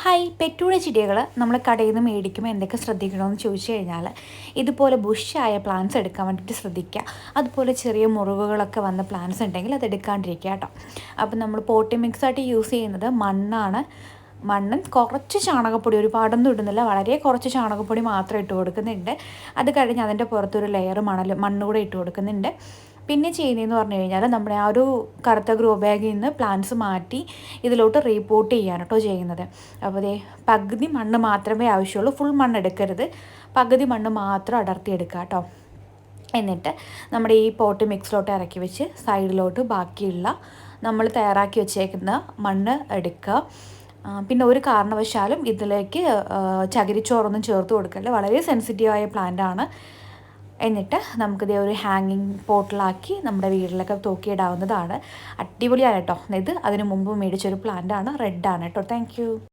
Hi, പെറ്റൂടെ ചെടികൾ നമ്മൾ കടയിൽ നിന്ന് മേടിക്കുമ്പോൾ എന്തൊക്കെ ശ്രദ്ധിക്കണമെന്ന് ചോദിച്ചു കഴിഞ്ഞാൽ, ഇതുപോലെ ബുഷായ പ്ലാന്റ്സ് എടുക്കാൻ വേണ്ടിയിട്ട് ശ്രദ്ധിക്കുക. അതുപോലെ ചെറിയ മുറിവുകളൊക്കെ വന്ന പ്ലാന്റ്സ് ഉണ്ടെങ്കിൽ അത് എടുക്കാണ്ടിരിക്കുക കേട്ടോ. അപ്പം നമ്മൾ പോട്ടി മിക്സായിട്ട് യൂസ് ചെയ്യുന്നത് മണ്ണാണ്. മണ്ണും കുറച്ച് ചാണകപ്പൊടി, ഒരുപാടൊന്നും ഇടുന്നില്ല, വളരെ കുറച്ച് ചാണകപ്പൊടി മാത്രം ഇട്ട് കൊടുക്കുന്നുണ്ട്. അത് കഴിഞ്ഞ് അതിൻ്റെ പുറത്തൊരു ലെയർ മണ്ണ് കൂടെ ഇട്ട് കൊടുക്കുന്നുണ്ട്. പിന്നെ ചെയ്യുന്നതെന്ന് പറഞ്ഞു കഴിഞ്ഞാൽ, നമ്മുടെ ആ ഒരു കറുത്ത ഗ്രോ ബാഗിൽ നിന്ന് പ്ലാന്റ്സ് മാറ്റി ഇതിലോട്ട് റീപോർട്ട് ചെയ്യാണ് കേട്ടോ ചെയ്യുന്നത്. അപ്പോൾ അതേ പകുതി മണ്ണ് മാത്രമേ ആവശ്യമുള്ളൂ, ഫുൾ മണ്ണ് എടുക്കരുത്, പകുതി മണ്ണ് മാത്രം അടർത്തിയെടുക്കുക കേട്ടോ. എന്നിട്ട് നമ്മുടെ ഈ പോട്ട് മിക്സിലോട്ട് ഇറക്കി വെച്ച് സൈഡിലോട്ട് ബാക്കിയുള്ള നമ്മൾ തയ്യാറാക്കി വെച്ചേക്കുന്ന മണ്ണ് എടുക്കുക. പിന്നെ ഒരു കാരണവശാലും ഇതിലേക്ക് ചകിരിച്ചോറൊന്നും ചേർത്ത് കൊടുക്കല്ല, വളരെ സെൻസിറ്റീവായ പ്ലാന്റ് ആണ്. എന്നിട്ട് നമുക്കിതേ ഒരു ഹാങ്ങിങ് പോട്ടിലാക്കി നമ്മുടെ വീട്ടിലൊക്കെ തൂക്കിയിടാവുന്നതാണ്. അടിപൊളിയാണ് കേട്ടോ. ഇത് അതിന് മുമ്പ് മേടിച്ചൊരു പ്ലാന്റ് ആണ്, റെഡാണ് കേട്ടോ. താങ്ക്